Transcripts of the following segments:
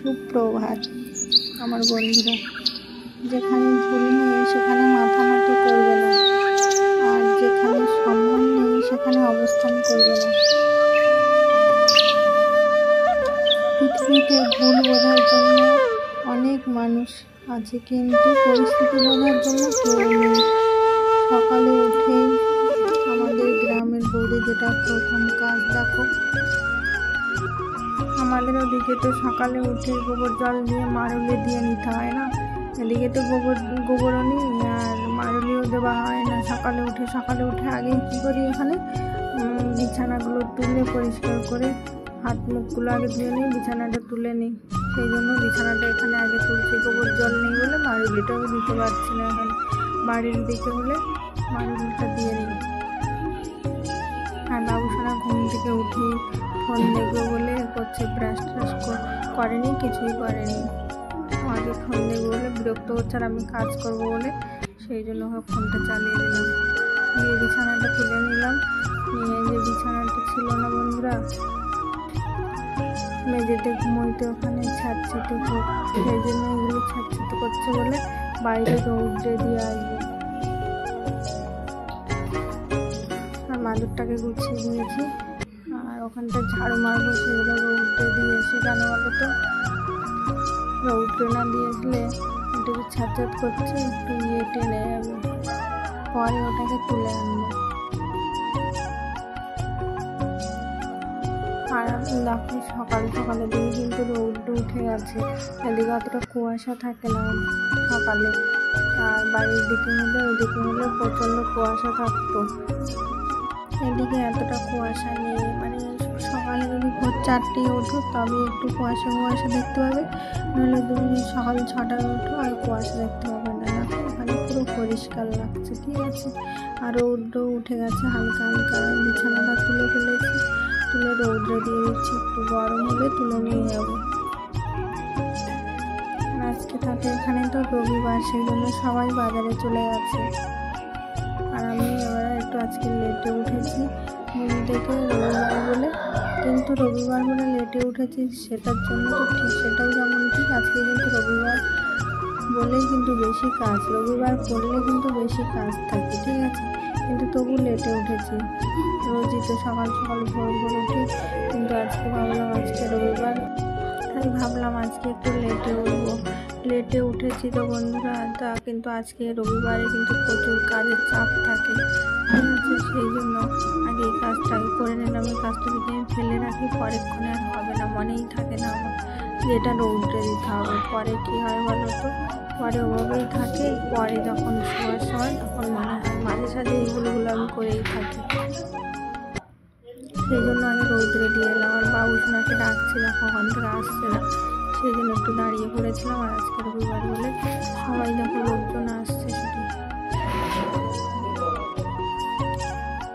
সুপ্রভাত আমার বন্ধুরা। যেখানে ভুল নেই সেখানে মাথা নত করবে না, আর যেখানে সম্মান নেই সেখানে অবস্থান করবে না। পৃথিবীতে ভুল বোঝার জন্য অনেক মানুষ আছে, কিন্তু পরিস্থিতি বোঝার জন্য কেউ নেই। সকালে উঠেই আমাদের গ্রামের বৌদি যেটা প্রথম কাজ, দেখো আমাদের ওদিকে তো সকালে উঠে গোবর জল দিয়ে মারুলি দিয়ে নিতে হয় না, এদিকে তো গোবরও নেই আর মারুলিও দেওয়া হয় না। সকালে উঠে আগে কী করি, এখানে বিছানাগুলো তুলে পরিষ্কার করে হাত মুখগুলো আগে ধুয়ে নিই, বিছানাটা তুলে নিই। সেই জন্য বিছানাটা এখানে আগে তুলছি। গোবর জল নেই বলে মারুলিটাও দিতে পারছি না, এখানে বাড়ির দিকে হলে মারুলিটা দিয়ে নিই। আর বাবুসোনা ঘুম থেকে উঠেই ফোন দেখবে বলে করছে, ব্রাশ ট্রাশ করেনি, কিছুই করেনি। আগে ফোন দেখবে বলে বিরক্ত হচ্ছে, আর আমি কাজ করবো বলে সেই জন্য ফোনটা চালিয়ে দিলাম। দিয়ে বিছানাটা তুলে নিলাম। নিয়ে যে বিছানাটা ছিল না বন্ধুরা, মেঝেতে ঘুমোইতে ওখানে ছাড়ছিতে হোক, সেই জন্য এগুলো ছাড়ছিতে করছে বলে বাইরে রৌদ্রে দিয়ে আসবো। আর মাদুরটাকে গুছিয়ে দিয়েছি, আর ওখানটা ঝাড়ু মারবো, সেগুলো রৌদ্রে দিয়ে এসে কেন বলো তো, রৌদ্রে না দিয়ে আসলে একটু ছাড়ছাড় করছে, একটু টেনে যাবে, পরে ওটাকে তুলে আনবো। আর দেখো সকালে দিকে কিন্তু রৌদ্র উঠে গেছে, এদিকে অতটা কুয়াশা থাকে না সকালে, আর বাড়ির দিকে হলে প্রচণ্ড কুয়াশা থাকতো। এদিকে এতটা কুয়াশা নেই, মানে সকালে যদি ভোর 4টায় ওঠো তবে একটু কুয়াশা দেখতে পাবে, নাহলে তুমি সকাল 6টায় ওঠো আর কুয়াশা দেখতে পাবে না। দেখো এখানে পুরো পরিষ্কার লাগছে, ঠিক আছে। আর রৌদ্র উঠে গেছে হালকা, বিছানাটা তুলে ফেলেছি, তুলে রৌদ্রে দিয়ে দিচ্ছি, একটু গরম হলে তুলে নিয়ে যাবো। আজকে থাকে এখানে তো রবিবার, সেই জন্য সবাই বাজারে চলে গেছে। আর আমি এবার একটু আজকে লেটে উঠেছি ঘুম থেকে, রবিবার বলে। কিন্তু রবিবার বলে লেটে উঠেছি সেটার জন্য তো ঠিক, সেটাও যেমন ঠিক। আজকে কিন্তু রবিবার বলেই কিন্তু বেশি কাজ, রবিবার করলে কিন্তু বেশি কাজ থাকে, ঠিক আছে। কিন্তু তবু লেটে উঠেছি, রোজই তো সকাল ভোর উঠি, কিন্তু আজকে ভাবলাম আজকে রবিবার, তাই ভাবলাম আজকে একটু লেটে উঠবো। লেটে উঠেছি তো বন্ধুরা, তা কিন্তু আজকে রবিবারে কিন্তু প্রচুর কাজের চাপ থাকে, ঠিক আছে। সেই জন্য আগে এই কাজটাকে করে নিলাম। এই কাজটা যদি আমি ফেলে রাখি পরেক্ষণে আর হবে না, মনেই থাকে না আমার যেটা রৌদ্রে দিতে হবে। পরে কী হয় বলো তো, পরে ওভাবেই থাকে, পরে যখন শোয়ার সময় তখন মনে হয়। মাঝে সাঝে এইগুলো আমি করেই থাকি, সেই জন্য আগে রৌদ্রে দিয়ে এলাম। আর বাবুসোনাকে ডাকছি, দেখো ওখান থেকে আসছে না, সেই জন্য একটু দাঁড়িয়ে পড়েছিলাম। আর আজকে রবিবার বলে সবাই দেখো লোকজন আসছে শুধু।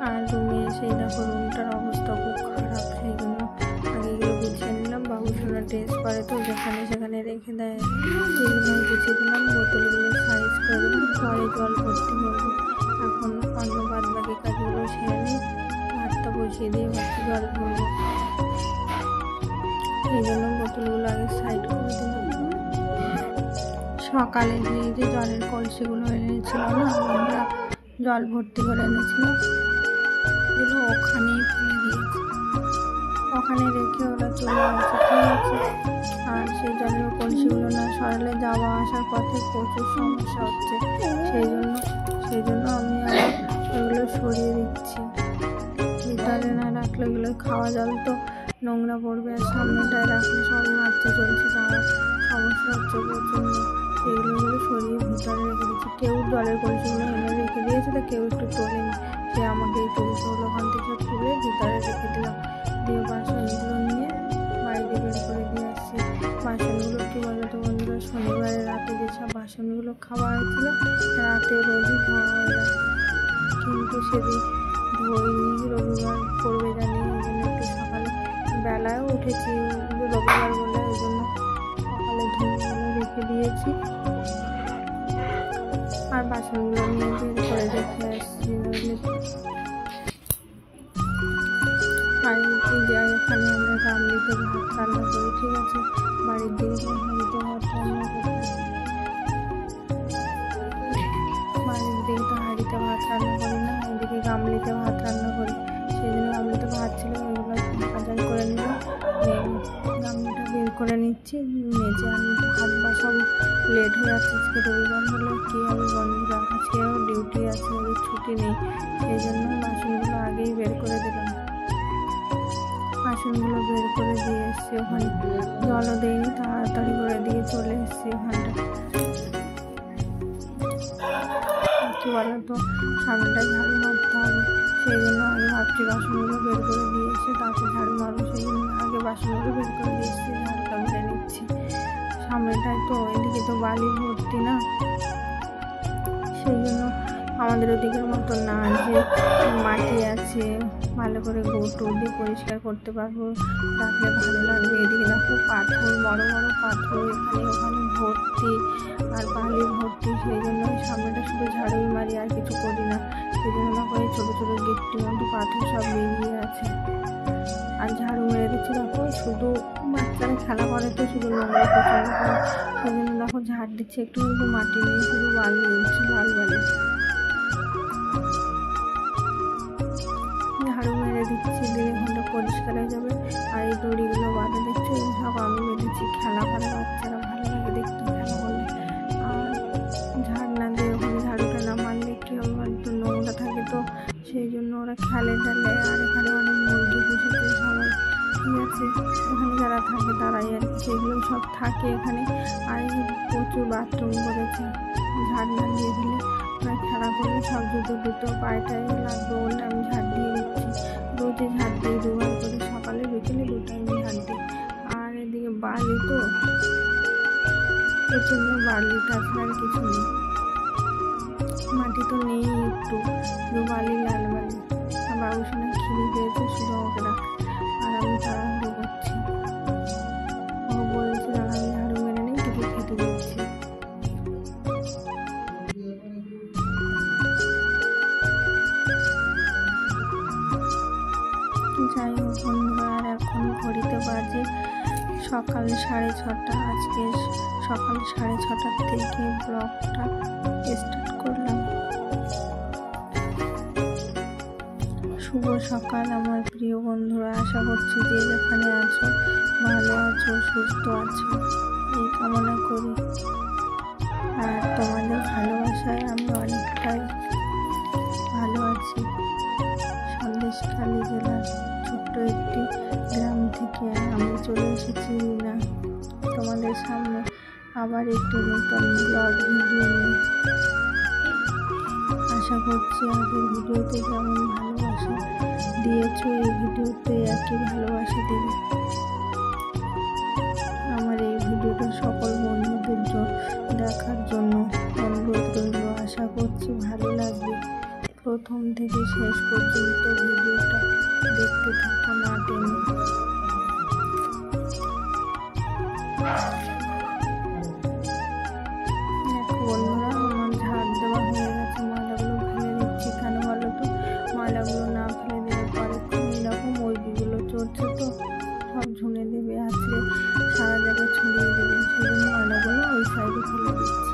আর রুমে এসেই দেখো রুমটার অবস্থা খুব খারাপ, সেই জন্য আগে এগুলো গুছিয়ে নিলাম। বাবুসোনা ড্রেস করে তো যেখানে সেখানে রেখে দেয়, এগুলো গুছিয়ে দিলাম। বোতলগুলো সাইজ করে দিলাম, পরে জল ভর্তি করবো। এখন অন্য বাদবাকি কাজগুলো সেরে নিই, ভাতটা বসিয়ে দিয়ে ভাতটা জল ভরবো, এই জন্য বোতলগুলো আগে সাইড করে দিলাম। সকালে যে জলের কলসিগুলো এনেছিল না আমরা, জল ভর্তি করে এনেছিল, এগুলো ওখানেই ফেলে দিয়েছি, ওখানে রেখে ওরা চলে গেছে, ঠিক আছে। আর সেই জলের কলসিগুলো না সরালে যাওয়া আসার পথে প্রচুর সমস্যা হচ্ছে, সেই জন্য আমি আবার ওগুলো সরিয়ে দিচ্ছি। ভিতরে না রাখলে ওগুলো খাওয়া জল তো নোংরা পড়বে, আর সামনেটায় রাখলে সবাই হাঁটতে চলছে, যাওয়ার সমস্যা হচ্ছে প্রচণ্ড। এগুলো সরিয়ে ভিতরে রেখে দিচ্ছি। কেউ জলের কলসিগুলো এনে রেখে দিয়েছে, তো কেউ একটু তোলেনি, সে আমাকেই তুলতে হলো। ওখান থেকে তুলে ভিতরে রেখে দিলাম, দিয়ে বাসনগুলো নিয়ে বাইরে বের করে দিয়ে আসছি। বাসনগুলো কী বলো তো বন্ধুরা, শনিবারের রাতে যেসব বাসনগুলো খাওয়া হয়েছিল রাতে রোজই ধোয়া হয়ে যায়, কিন্তু সেদিন ধোয়নি, রবিবার পড়বে জানি, ওই জন্য একটু সকালে বেলায় উঠেছি, রবিবার বলে ওই জন্য সকালে ধুয়ে রেখে দিয়েছি। আর বাসনগুলো নিয়ে বের করে রেখে আসছি। আর এই যে এখানে আমরা গামলিতে ভাত রান্না করি, ঠিক আছে। বাড়ির দিকে হাঁড়িতে ভাত রান্না করি, বাড়ির দিকে তো হাঁড়িতে ভাত রান্না করি না, এদিকে গামলিতে ভাত রান্না করি। সেই জন্য গামলিতে ভাত ছিল, ওইগুলো বাজার করে নিলাম। গামলিটা বের করে নিচ্ছি, মেজে আমি হাত বাসাবো। লেট হয়ে যাচ্ছে, আজকে রবিবার হলো কি হবে বন্ধুরা, আজকেও ডিউটি আছে, ওদের ছুটি নেই। সেই জন্য বাসনগুলো আগেই বের করে দিলাম। বাসনগুলো বের করে দিয়ে এসছি, ওখানে জলও দেয়নি, তাড়াতাড়ি করে দিয়ে চলে এসছি ওখানটা। কি বলো তো, সামনেটা ঝাড়ু মারতে হবে, সেই জন্য আগে ভাবছি বাসনগুলো বের করে দিয়ে এসে তারপর ঝাড়ু মারবো। সেই জন্য আগে বাসনগুলো বের করে দিয়ে এসছি, ঝাড়ুটা মেরে নিচ্ছি। সামনেটায় তো এদিকে তো বালি ভর্তি না, সেই জন্য আমাদের ওদিকের মতো না যে মাটি আছে ভালো করে গোটো দিয়ে পরিষ্কার করতে পারবো, রাখলে ভালো লাগবে। এদিকে দেখো পাথর, বড় বড় পাথর এখানে ওখানে ভর্তি, আর বালি ভর্তি। সেই জন্য সামনেটা শুধু ঝাড়ুই মারি, আর কিছু করি না। সেই জন্য দেখো এই ছোটো ছোটো গিট্টির মতো পাথর সব বেরিয়ে আছে। আর ঝাড়ু মেরে দিচ্ছি, দেখো শুধু বাচ্চারা খেলা করে তো শুধু নোংরা পছন্দ করে, সেই জন্য দেখো ঝাড় দিচ্ছে, একটু কিন্তু মাটি নেই, শুধু বালি উঠছে, লাল বালি। ঝাড়ু মেরে দিচ্ছি, দিলে ঘন্টা পরিষ্কার হয়ে যাবে। আর এই দড়িগুলো বাঁধা দেখছো, সব আমি বেঁধেছি, খেলা করে বাচ্চারা, ভালো লাগে দেখতে খেলা করলে। আর ঝাড় না দিয়ে ওখানে ঝাড়ুটা না মারলে কি হবে, একটু নোংরা থাকে তো, সেই জন্য ওরা খেলে টেলে। আর এখানে অনেক মুরগি পুষেছে সবাই, ঠিক আছে, এখানে যারা থাকে তারাই আর কি, সেগুলো সব থাকে এখানে। আর প্রচুর বাথরুম করেছে, ঝাড় না দিয়ে দিলে ওরা খেলা করলে সব জুতো পায়েটাই লাগবে বলে আমি ঝাড় দিয়ে দিচ্ছি। রোজে ঝাড় দিই, দুবার করে, সকালে বিকেলে 2 টাইম ঝাড় দিই। আর এদিকে বালি তো প্রচণ্ড, বালি, তাছাড়া আর কিছু নেই, মাটি তো নেই একটু, শুধু বালি, লাল বালি। আর বাবুসোনা খিদে পেয়েছে, শুধু আমাকে রাখ, আর আমি তাড়াহুড়ো করছি। ও বলছে আমি ঝাড়ু মেরে নেই, কিছু খেতে দিচ্ছি। যাই হোক বন্ধুরা, আর এখন ঘড়িতে বাজে সকাল 6:30। আজকে সকাল 6:30 থেকে ব্লগটা স্টার্ট করলাম। শুভ সকাল আমার প্রিয় বন্ধুরা, আশা করছি যে যেখানে আছো ভালো আছো, সুস্থ আছো, এই কামনা করি। আর তোমাদের ভালোবাসায় আমি অনেকটাই ভালো আছি। সন্দেশখালী জেলার ছোট্ট একটি গ্রাম থেকে আমি চলে এসেছি না তোমাদের সামনে আবার একটি নতুন ব্লগ ভিডিও নিয়ে। আশা করছি আগের ভিডিওতে যেমন ভালোবাসা দিয়েছো, এই ভিডিওতে একই ভালোবাসা দেবে। আমার এই ভিডিওটা সকল বন্ধুদের দেখার জন্য অনুরোধ রইল। আশা করছি ভালো লাগবে। প্রথম থেকে শেষ পর্যন্ত ভিডিওটা দেখতে থাকো না টেনে। দেখো বন্ধুরা, আমার ঝাড় দেওয়া হয়ে গেছে, ময়লাগুলো ফেলে দিচ্ছি। কেন বলো তো, ময়লাগুলো না ফেলে দিলে পরে এরকম মুরগিগুলো চড়ছে তো সব ঝুনে দেবে, আসলে সারা জায়গায় ছড়িয়ে দেবে, সেই জন্য ময়লাগুলো ওই সাইডে ফেলে দিচ্ছি।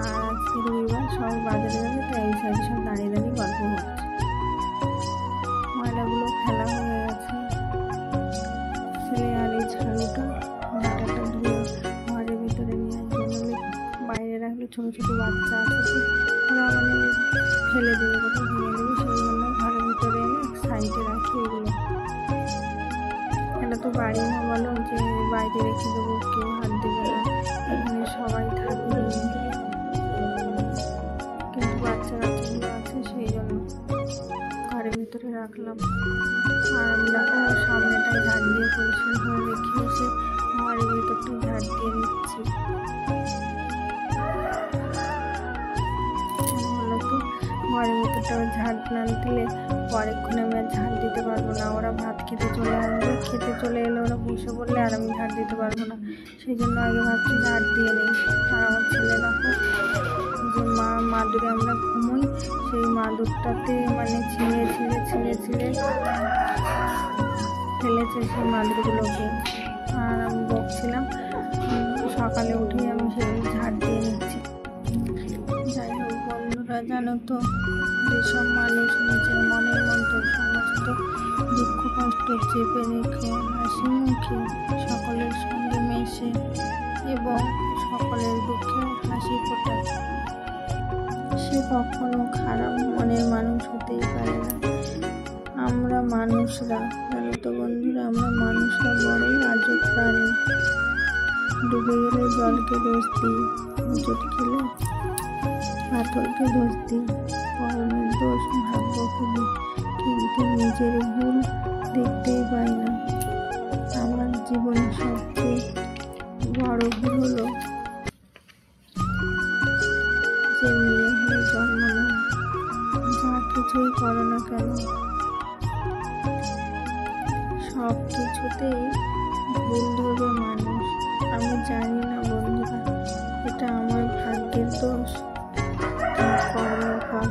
আর আজকে রবিবার, সবাই বাজারে যাবে, তাই এই সাইডে সব দাঁড়িয়ে দাঁড়িয়ে গল্প হচ্ছে। ময়লাগুলো ফেলা হয়ে গেছে, ছেলে আর এই ঝাড়ুটা ধুয়ে ঘরের ভিতরে নিয়ে আসবে, নাহলে বাইরে রাখলে ছোটো ছোটো বাচ্চা আছে তো ওরা মানে ফেলে দেবে, কোথাও ভেঙে দেবে, সেই জন্য ঘরের ভিতরে এনে এক সাইডে রাখি এগুলো। এটা তো বাড়ি না, বলো যে বাইরে রেখে দেবো, কেউ হাত দেবে না, এখানে সবাই থাকবে, কিন্তু বাচ্চা কাচ্চাগুলো আছে সেই জন্য ঘরের ভিতরে রাখলাম। আর আমি দেখো সামনেটায় ঝাড় দিয়ে পরিষ্কার করে রেখে এসে ঘরের ভিতরটা ঝাড় দিয়ে নিচ্ছি। বলো তো, ঘরের ভিতরটা ঝাড় না দিলে পরেক্ষণে আমি আর ঝাড় দিতে পারবো না। ওরা ভাত খেতে চলে আসবে, খেতে চলে এলে ওরা বসে পড়লে আর আমি ঝাড় দিতে পারবো না, সেই জন্য আগে ভাবছি ঝাড় দিয়ে নিই। আর আমার ছেলে দেখো যে মাদুরে আমরা ঘুমোই, সেই মাদুরটাতে মানে ছিঁড়ে গেছে সেই মাদুরগুলোকে, আর আমি বকছিলাম। সকালে উঠেই আমি সেগুলো ঝাড় দিয়ে নিচ্ছি। যাই হোক বন্ধুরা, জানো তো, যেসব মানুষ নিজের মনের মতো সমস্ত দুঃখ কষ্ট চেপে রেখে হাসি মুখে সকলের সঙ্গে মেশে এবং সকলের দুঃখে হাসি ফোটায়, সে কখনো খারাপ মনের মানুষ হতেই পারে না। আমরা মানুষরা, জানো তো বন্ধুরা, আমরা মানুষরা বড়ই আজব প্রাণী। ডুবে গেলে জলকে দোষ দিই, হোঁচট খেলে পাথরকে দোষ দিই, কর্মের দোষ ভাগ্যকে দিই, কিন্তু নিজের ভুল দেখতেই পাই না। আমার জীবনে সবচেয়ে বড় ভুল হলো যে মেয়ে হয়ে জন্ম নেয়। যা কিছুই করো না কেন, সব কিছুতেই ভুল ধরবে মানুষ। আমি জানি না বন্ধুরা, এটা আমার ভাগ্যের দোষ, কর্মের ফল।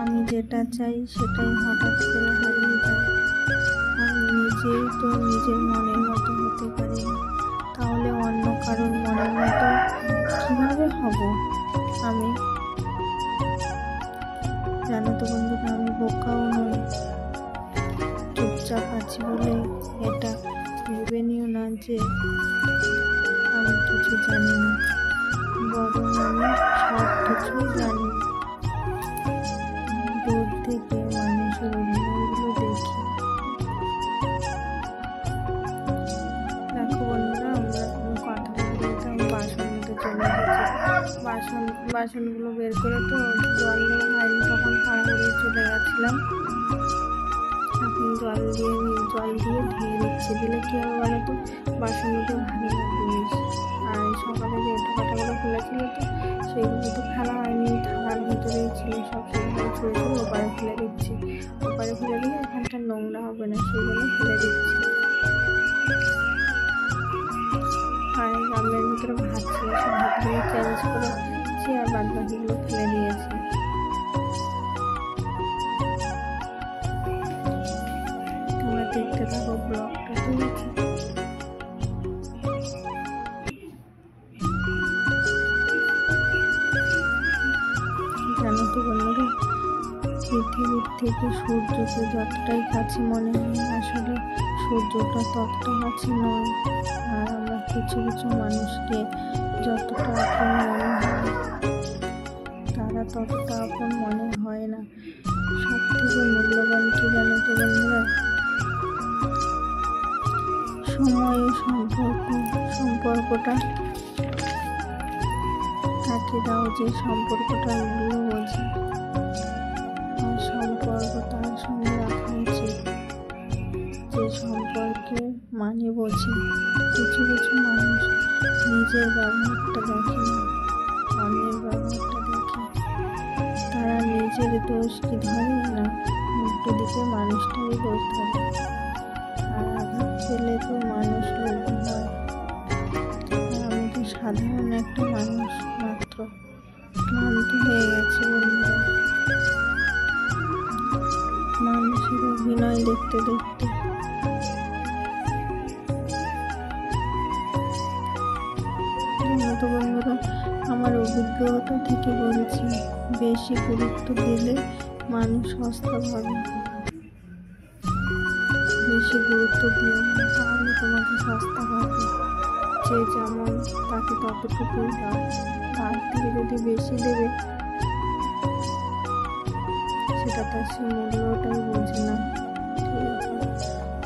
আমি যেটা চাই সেটাই হঠাৎ করে হারিয়ে যায়। আমি নিজেই তো নিজের মনের মতো হতে পারি না, তাহলে অন্য কারোর মনের মতো কিভাবে হব আমি? জানো তো বন্ধুরা, আমি বোকাও নই। চুপচাপ আছি বলে এটা ভেবে নিও না যে আমি কিছু জানি না, বরং আমি সব কিছু জানি। দূর থেকে মানুষের অভিনয়গুলো দেখি। দেখো বন্ধুরা, আমরা কথা বলতে বলতে আমি বাসন নিতে চলে এসেছি। বাসনগুলো বের করে তো জলগুলো হয়নি, তখন তাড়াহুড়ো চলে গেছিলাম। এখন জল দিয়ে ধুয়ে দিচ্ছি। দিলে কী হবে বলো তো, বাসনগুলো ভালো লাগবে। আর সকালে যে কাটাগুলো খুলেছিল তো সেইগুলো তো ফেলা হয়নি, থালার ভিতরেই ছিল সব। সেগুলো ছুঁড়ে ছুঁড়ে ওপারে ফেলে দিচ্ছি। ওপারে ফেলে দিলে এখানটা নোংরা হবে না, সেইগুলো ফেলে দিচ্ছি। আর গামলার ভিতরে ভাত ছিল, সব ভাতগুলো চেঞ্জ করেছি আর বাদ বাকিগুলো ফেলে দিয়েছি। তোমরা দেখতে থাকো ব্লগটা, ঠিক আছে? জানো তো বন্ধুরা, পৃথিবীর থেকে সূর্যকে যতটাই কাছে মনে হয়, আসলে সূর্যটা ততটা কাছে নয়। আর আমরা কিছু কিছু মানুষকে যতটা আপন মনে হয়, তারা ততটা আপন মনে হয় না। সব থেকে মূল্যবান কি জানো তো বন্ধুরা? সময় ও সম্পর্কটা তাকে দাও যে সম্পর্কটার মূল্য বোঝে, আর সম্পর্ক তার সঙ্গে রাখা উচিত যে সম্পর্কের মানে বোঝে। কিছু কিছু মানুষ নিজের ব্যবহারটা দেখে না, অন্যের ব্যবহারটা দেখে। তারা নিজের দোষ কি ধরে না, উল্টো দিকে মানুষটারই দোষ ধরে। আর আঘাত পেলে তো মানুষ লোভী হয়। আমি তো সাধারণ একটা মানুষ মাত্র, ক্লান্ত হয়ে গেছে বন্ধুরা মানুষের অভিনয় দেখতে দেখতে। তো বন্ধুরা, আমার অভিজ্ঞতা থেকে বলছি, বেশি গুরুত্ব দিলে মানুষ সস্তা ভাবে। বেশি গুরুত্ব দিও না, তাহলে তোমাকে সস্তা ভাবে। যে যেমন তাকে ততটুকুই দাও, তার থেকে যদি বেশি দেবে সেটা তার সে মূল্যটাই বোঝে না, ঠিক আছে?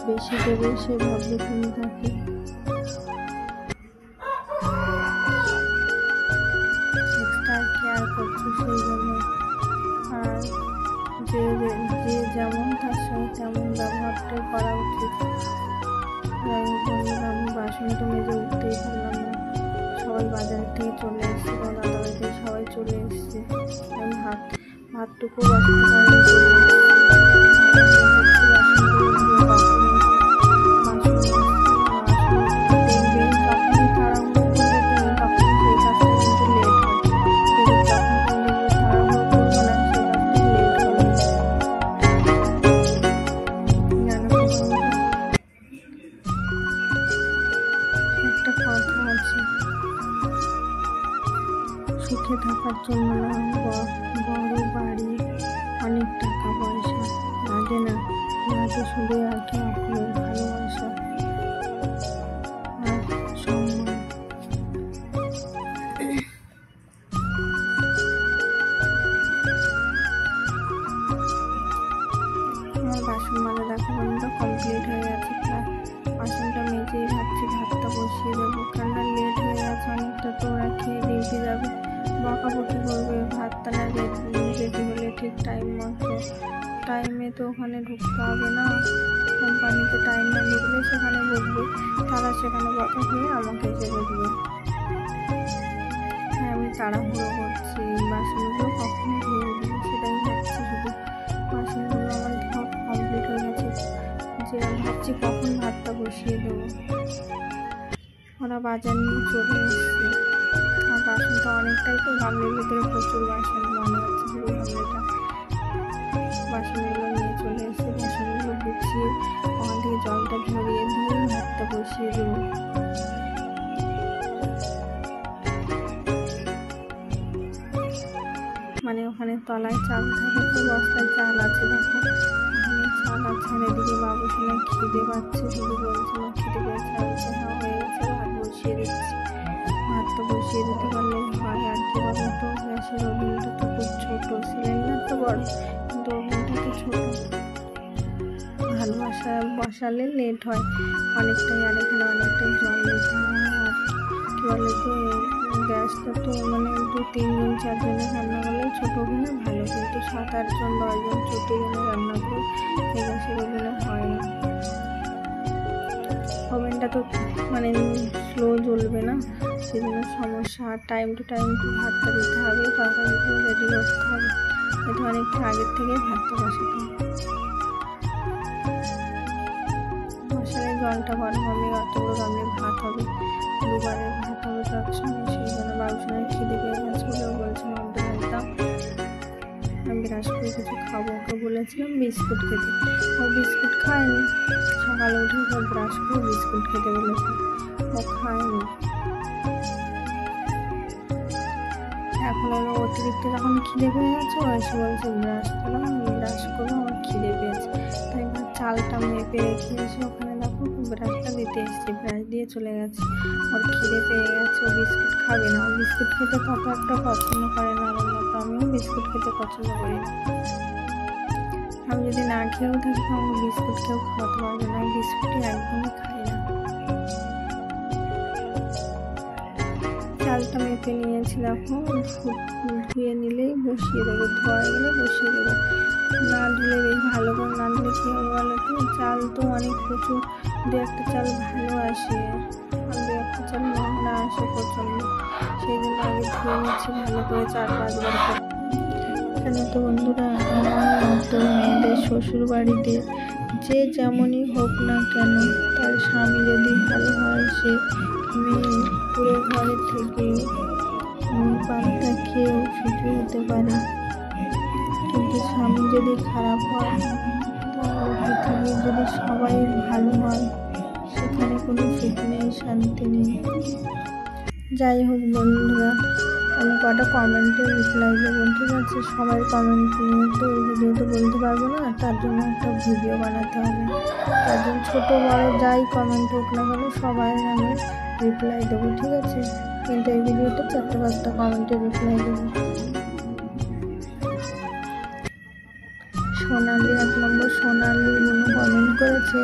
বেশি দেবে সে ভাববে তুমি তাকে এক্সট্রা কেয়ার করছো সেই জন্য। আর যে যেমন তার সঙ্গে তেমন ব্যবহারটাই করা উচিত। যাই হোক বন্ধুরা, আমি বাসন তো মেজে উঠতেই পারলাম না। সবাই বাজার থেকে চলে এসছে, দাদা বাড়িতে সবাই চলে এসছে। আমি ভাতটুকু বাসন পাড়িয়ে চলে জন্য না, বড় বাড়ি, অনেক টাকা পয়সা লাগে না, লাগে শুধু একে অপরের ভালোবাসা আর সম্মান। আমার বাসন মাজা দেখো বন্ধুরা কমপ্লিট হয়ে গেছে, প্রায় বাসনটা মেজেই ভাবছি ভাতটা বসিয়ে দেবো, কেননা লেট হয়ে গেছে অনেকটা, তো ওরা খেয়ে ডিউটি যাবে, বকাবকি করবে, ভাতটা না রেডি হলে ঠিক টাইমে তো ওখানে ঢুকতে হবে না, কোম্পানিতে টাইম না ঢুকলে সেখানে বসবে, তারা সেখানে বকা খেয়ে আমাকে এসে বসবে। হ্যাঁ আমি তাড়াহুড়ো করছি, বাসনগুলো কখন ধুয়ে দেবো সেটাই ভাবছি, শুধু বাসনগুলো আমার ধোয়া কমপ্লিট হয়ে গেছে, যে ভাবছি কখন ভাতটা বসিয়ে দেবো। ওরা বাজার নিয়ে চলে এসছে, আর বাসনটা অনেকটাই, তো গামলির ভিতরে প্রচুর বাসন, মনে হচ্ছে পুরো গামলিটা। বাসনগুলো নিয়ে চলে এসছে, বাসনগুলো গুছিয়ে ওখান থেকে জলটা ঝরিয়ে দিয়ে ভাতটা বসিয়ে দেবো। মানে ওখানে তলায় চাল থাকে, তো বস্তায় চাল আছে, দেখো ওখানে চাল আছে, আর এদিকে বাবু শুনে খিদে পাচ্ছে, শুধু বলছিল খিদে পেয়েছে, হয়ে গেছে, ভাত বসিয়ে দিচ্ছি। ভাতটা বসিয়ে দিতে পারলে হয়, আর কি বলো তো, গ্যাসের ওভেনটা তো খুব ছোটো, সিলিন্ডার তো বড় কিন্তু ওভেনটা তো ছোটো, বসালে লেট হয় অনেকটাই, আর এখানে অনেকটাই জল দিতে হয়, আর কি বলে যে গ্যাসটা তো মানে 2-3 জন 4 জনের রান্না করলে ছোটো ওভেনে ভালো, কিন্তু 7-8 জন 10 জন 14 জনের রান্না করে এই গ্যাসের ওভেনে হয় না, ওভেনটা তো মানে স্লো জ্বলবে না, সেজন্য সমস্যা। আর টাইম টু টাইম ভাতটা দিতে হবে, তরকারিগুলো রেডি করতে হবে, এটা অনেকটা আগের থেকে ভাতটা বসাতে হবে। মশালে জলটা গরম হবে, অতগুলো গামলির ভাত হবে, দুবারের ভাত হবে তো একসঙ্গে, সেই জন্য বাবুসোনার খিদে পেয়ে গেছে বলে বলছে মামটা একদম আমি বিরাজ করে কিছু খাবো, ওকে বলেছিলাম বিস্কুট খেতে, ও বিস্কুট খায়নি, সকালে উঠে ওকে ব্রাশ করে বিস্কুট খেতে বলেছে, ও খায়নি। এখন হলো অতিরিক্ত যখন খিদে পেয়ে গেছে, ও এসে বলছে ব্রাশ করো, আমি ব্রাশ করবো, আমার খিদে পেয়েছে, তাই চালটা মেপে রেখে এসে ওখানে দেখো ব্রাশটা দিতে এসেছি, ব্রাশ দিয়ে চলে গেছে, ওর খিদে পেয়ে গেছে, ও বিস্কুট খাবে না, ও বিস্কুট খেতে তত একটা পছন্দ করে না আমার মতো, আমিও বিস্কুট খেতে পছন্দ করি না, আমি যদি না খেয়েও থাকি তো আমি বিস্কুট খেয়েও খাওয়াতে পারবো না, আমি বিস্কুটই একদমই খাই না। চালটা মেপে নিয়েছি, দেখো ধুয়ে নিলেই বসিয়ে দেবো, ধোয়া গেলে বসিয়ে দেবো, না ধুলে বেশ ভালো করে না ধুলে কী হবে বলো তো, চাল তো অনেক প্রচুর, 2-1টা চাল ভালো আসে, আর 2-1টা চাল নোংরা আসে প্রচণ্ড, সেই জন্য আগে ধুয়ে নিচ্ছি ভালো করে 4-5 বার করে। কেন তো বন্ধুরা, আমার মতো মেয়েদের শ্বশুর বাড়িতে যে যেমনই হোক না কেন, তার স্বামী যদি ভালো হয়, সে মেয়ে পুরো ঘরে থেকে পান্তা খেয়েও সুখী হতে পারে, কিন্তু স্বামী যদি খারাপ হয়, তাহলে পৃথিবীর যদি সবাই ভালো হয়, সেখানে কোনো সুখ নেই, শান্তি নেই। যাই হোক বন্ধুরা, আমি কটা কমেন্টে রিপ্লাই দেবো, ঠিক আছে, সবাই কমেন্ট নিয়ে তো এই ভিডিওতে বলতে পারবো না, তার জন্য একটা ভিডিও বানাতে হবে, তার জন্য ছোটো বড় যাই কমেন্ট হোক না কেন সবাই আমি রিপ্লাই দেবো, ঠিক আছে, কিন্তু এই ভিডিওতে 4-5টা কমেন্টে রিপ্লাই দেবো। সোনালি 1 নম্বর সোনালি বুনু কমেন্ট করেছে,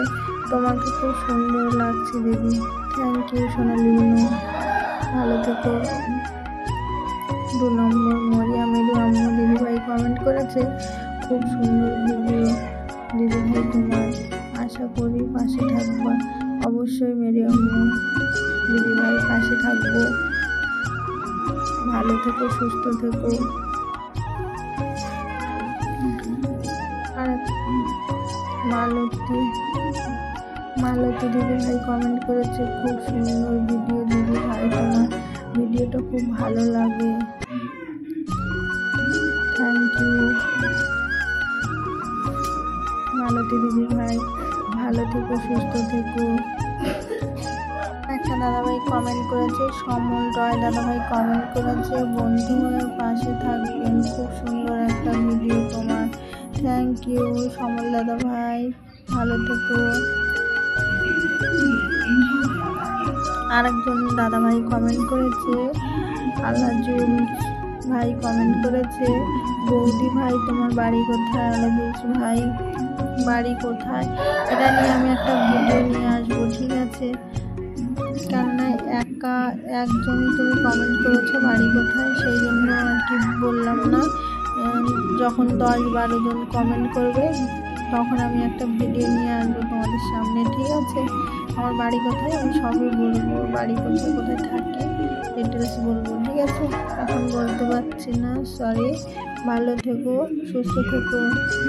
তোমাকে খুব সুন্দর লাগছে দিদি, থ্যাংক ইউ সোনালি বুনু, ভালো থেকো। 2 নম্বর মরিয়া মেরু আম্মু দিদিভাই কমেন্ট করেছে, খুব সুন্দর ভিডিও দিদিভাই তোমার, আশা করি পাশে থাকবা, অবশ্যই মেরি আম্মু দিদিভাই পাশে থাকবো, ভালো থেকো, সুস্থ থেকো। আর মালতী দিদিভাই কমেন্ট করেছে, খুব সুন্দর ভিডিও দিদিভাই, তোমার ভিডিওটা খুব ভালো লাগে, থ্যাংক ইউ মালতী দিদিভাই, ভালো থেকো, সুস্থ থেকো। একটা দাদাভাই কমেন্ট করেছে, সমল রয় দাদাভাই কমেন্ট করেছে, বন্ধু হয়ে পাশে থাকবেন, খুব সুন্দর একটা ভিডিও তোমার। থ্যাংক ইউ সমল দাদাভাই, ভালো থেকো। আরেকজন দাদাভাই কমেন্ট করেছে, আল্লাজুল ভাই কমেন্ট করেছে, বৌদি ভাই তোমার বাড়ি কোথায়? আল্লাজুল ভাই বাড়ি কোথায় এটা নিয়ে আমি একটা ভিডিও নিয়ে আসবো, ঠিক আছে? কেননা একজনই তুমি কমেন্ট করেছো বাড়ি কোথায়, সেই জন্য আর কি বললাম না। যখন 10-12 জন কমেন্ট করবে তখন আমি একটা ভিডিও নিয়ে আসবো তোমাদের সামনে, ঠিক আছে? আমার বাড়ি কোথায় আমি সবই বলবো, বাড়ি কোথায় কোথায় থাকি ডিটেলস বলবো, ঠিক আছে? এখন বলতে পারছি না, সরি। ভালো থেকো, সুস্থ থেকো,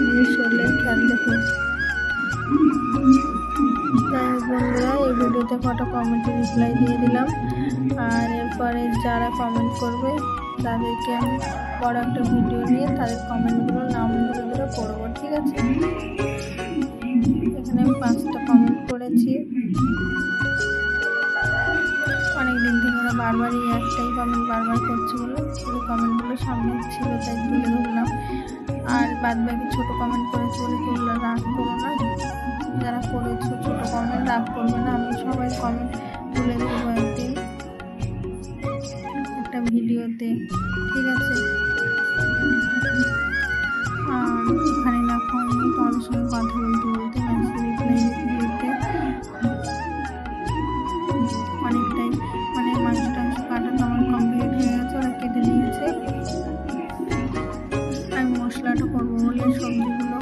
নিজের শরীরের খেয়াল রেখো। যাই হোক বন্ধুরা, এই ভিডিওতে কটা কমেন্টে রিপ্লাই দিয়ে দিলাম। আর এরপরে যারা কমেন্ট করবে তাদেরকে আমি বড় একটা ভিডিও নিয়ে তাদের কমেন্টগুলোর নামগুলো ধরে পড়বো, ঠিক আছে? এখানে আমি 5টা কমেন্ট করেছি। অনেকদিন থেকে ওরা বারবারই একটাই কমেন্ট বারবার করছে বলে ওই কমেন্টগুলো সামনে ছিল তাই তুলে ধরলাম। আর বাদ বাকি ছোটো কমেন্ট করেছে বলে তোমরা রাগ করো না, যারা করেছো ছোটো কমেন্ট রাগ করবে না, আমি সবাই কমেন্ট তুলে দেবো একদিন একটা ভিডিওতে, ঠিক আছে? এখানে দেখো আমি তোমাদের সঙ্গে কথা বলতে বলতে মেসেজ রিপ্লাই দিতে অনেকটাই মাংস টাংস কাটা তো আমার কমপ্লিট হয়ে গেছে, ওরা কেটে নিয়েছে। আমি মশলাটা করবো বলে সবজিগুলো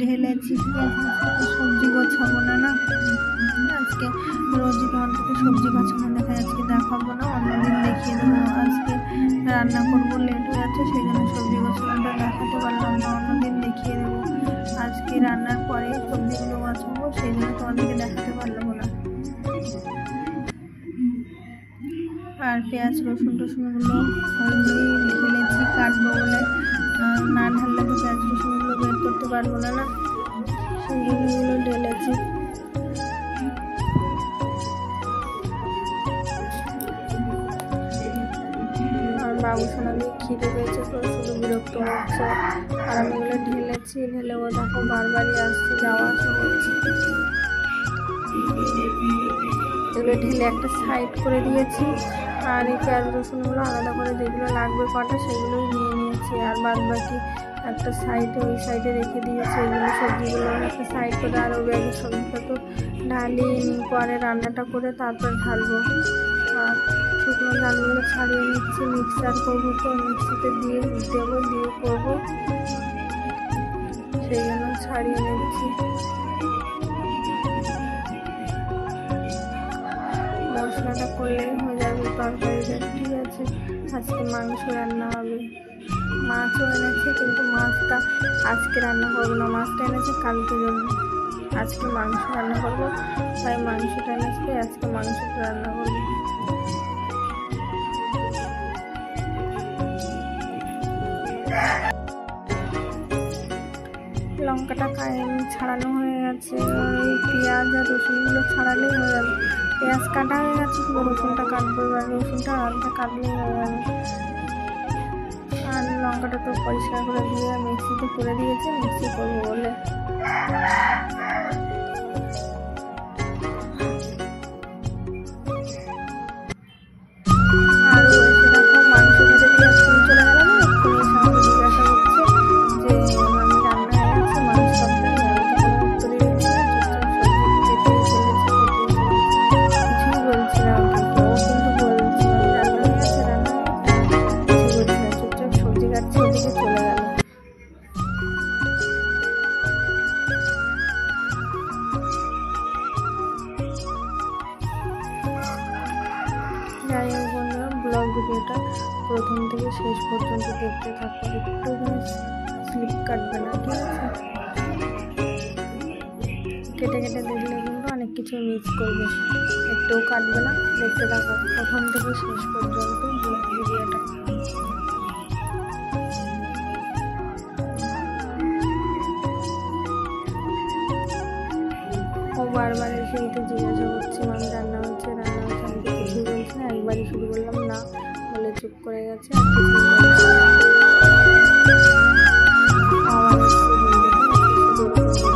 ঢেলেছি, ঠিক আছে? সবজি গোছাবো না, আজকে রোজই তোমাদেরকে সবজি গোছানো দেখায়, আজকে দেখাবো না, অন্যদিন দেখিয়ে দেবো। আজকে রান্না করবো, লেট হয়ে যাচ্ছে, সেই জন্য সবজি গোছানোটা দেখাতে পারলাম না, অন্যদিন দেখিয়ে দেবো। আজকে রান্নার পরে সবজিগুলো গোছাবো, সেই জন্য তোমাদেরকে দেখাতে পারলাম না। আর পেঁয়াজ রসুন টসুনগুলো ঢেলেছি কাটবো বলে, না ঢাললে তো পেঁয়াজ রসুনগুলো বের করতে পারবো না, সেই জন্য এগুলো ঢেলেছি। আর বাবু সোনালি খিদে পেয়েছে তো শুধু বিরক্ত হচ্ছে, আর আমি এগুলো ঢেলেছি, ঢেলে ও দেখো বারবারই আসছে, যাওয়া আসা করছে। এগুলো ঢেলে একটা সাইড করে দিয়েছি, আর এই পেঁয়াজ রসুনগুলো আলাদা করে যেগুলো লাগবে কটা সেগুলোই নিয়ে নিয়েছি, আর বাদ বাকি একটা সাইডে ওই সাইডে রেখে দিয়েছি। এগুলো সবজিগুলো একটা সাইড করে, আর ওই ব্যাগের সবজিটা তো ঢালি পরে রান্নাটা করে তারপর ঢালবো। আর শুকনো ঝালগুলো ছাড়িয়ে নিচ্ছি, মিক্সার করবো তো মিক্সিতে দিয়ে দেবো, দিয়ে করবো, সেই জন্য ছাড়িয়ে নিচ্ছি। মশলাটা করলেই হয়ে যাবে তরকারিটা, ঠিক আছে? আজকে মাংস রান্না হবে, মাছও এনেছে কিন্তু মাছটা আজকে রান্না করবো না, মাছটা এনেছে কালকে জন্য, আজকে মাংস রান্না করবো, তাই মাংসটা এনেছে আজকে মাংসটা রান্না করবো। লঙ্কাটা ছাড়ানো হয়ে গেছে, ওই পেঁয়াজ আর রসুনগুলো ছাড়ালেই হয়ে যাবে। পেঁয়াজ কাটা হয়ে গেছে, শুধু রসুনটা কাটবো, এবার রসুনটা আলটা কাটলেই হয়ে যাবে। আর লঙ্কাটা তো পরিষ্কার করে দিয়ে মিক্সিতে করে দিয়েছে, মিক্সি করবো বলে। আর এসে দেখো মাংস কেটে দিয়ে স্কুল চলে গেল না, স্কুলের সামনে জিজ্ঞাসা করছে যে আমি রান্না হয়ে গেছে, মাংস তরকারি, আমি তো কোনো উত্তরই দিচ্ছি না, চুপচাপ সবজি কিছুই বলছি না ওকে, ও কিন্তু বলছি আমি রান্না হয়ে গেছে, কিছুই বলছি না, চুপচাপ সবজি কাটছে, ওদিকে চলে গেল। যাই হোক বন্ধুরা, ব্লগ ভিডিওটা প্রথম থেকে শেষ পর্যন্ত দেখতে থাকো, একটু স্লিপ কাটবে না, ঠিক আছে? কেটে কেটে দেখলে কিন্তু অনেক কিছু মিস করবে, একটুও কাটবে না, দেখতে থাকো প্রথম থেকে শেষ পর্যন্ত ব্লগ ভিডিওটা। ও বারবার এসে জিজ্ঞাসা করছে আমি রান্না হচ্ছে, রান্না হচ্ছে, বাড়ি শুরু করলাম না বলে চুপ করে গেছে আর কিছু বলছে না। আবার এসছে ঘুম থেকে, এসে শুধু ওরকম করছে।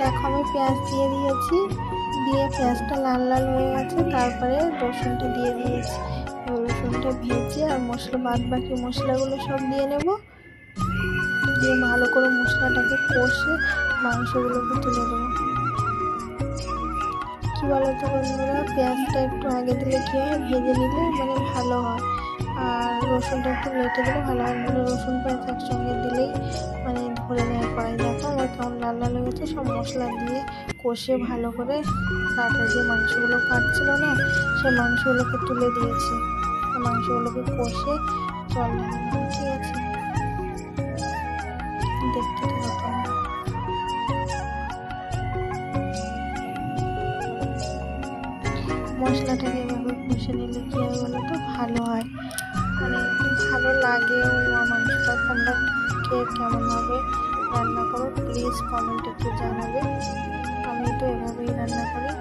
দেখো আমি পেঁয়াজ দিয়ে দিয়েছি, দিয়ে পেঁয়াজটা লাল লাল হয়ে গেছে, তারপরে রসুনটা দিয়ে দিয়েছি। রসুনটা ভেজে আর বাদ বাকি মশলাগুলো সব দিয়ে নেব, দিয়ে ভালো করে মশলাটাকে কষে মাংসগুলোকে তুলে দেবো। কী বলো তো বন্ধুরা, পেঁয়াজটা একটু আগে দিলে কী হয়, ভেজে নিলে মানে ভালো হয়, আর রসুনটা একটু লেটে দিলে ভালো হয়। মানে রসুন পেঁয়াজ একসঙ্গে দিলেই মানে ধরে নেওয়া কড়াই। দেখো আমার কেমন লাল লাল হয়ে গেছে। সব মশলা দিয়ে কষে ভালো করে তারপরে যে মাংসগুলো কাটছিল না, সেই মাংসগুলোকে তুলে দিয়েছি। মাংসগুলোকে কষে জল ঢাললাম, ঠিক আছে? দেখতে থাকো। মশলাটাকে এভাবে কষে নিলে কী হয় বলো তো, ভালো হয়, মানে ভালো লাগে মাংসটা। তোমরা কে কেমনভাবে রান্না করো প্লিজ কমেন্ট একটু জানাবে। আমি তো এভাবেই রান্না করি,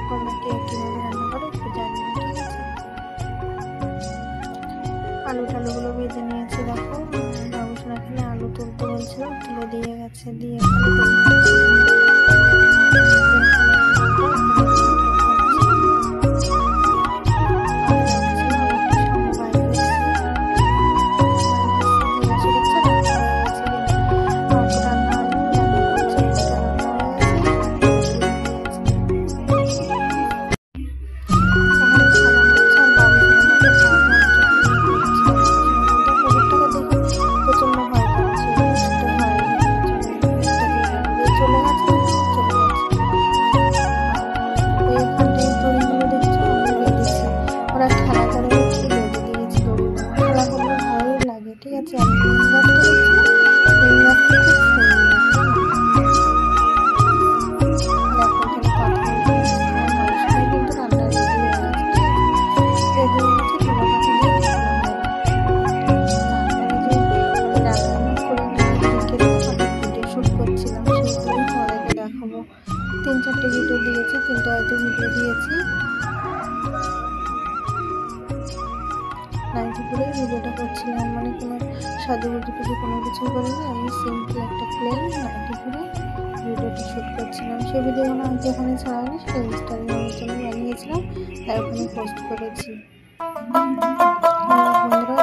তোমরা কে কীভাবে রান্না করো একটু জানিও, ঠিক আছে? টালুগুলো ভেজে নিয়েছি। দেখো বাবুসোনা এখানে আলু তুলতে বলছিলাম, তুলে দিয়ে গেছে, দিয়ে ভিডিও দিয়েছি, 3টা হয়তো ভিডিও দিয়েছি। নাইটি পরে ভিডিওটা করছিলাম, মানে কোনো সাজুগুজু কিছু কোনো কিছু করিনি, আমি সিম্পল একটা প্লেন নাইটি পরে ভিডিওটা শ্যুট করছিলাম। সেই ভিডিওগুলো আমি যেখানে ছাড়াইনি, সেটা ইনস্টাগ্রামের জন্য বানিয়েছিলাম, তাই ওখানে পোস্ট করেছি। বন্ধুরা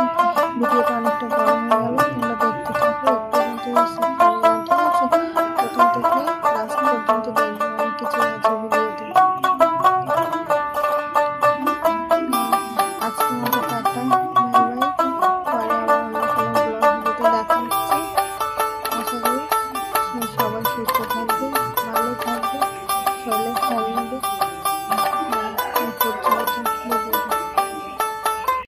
ভিডিওটা অনেকটা বড় হয়ে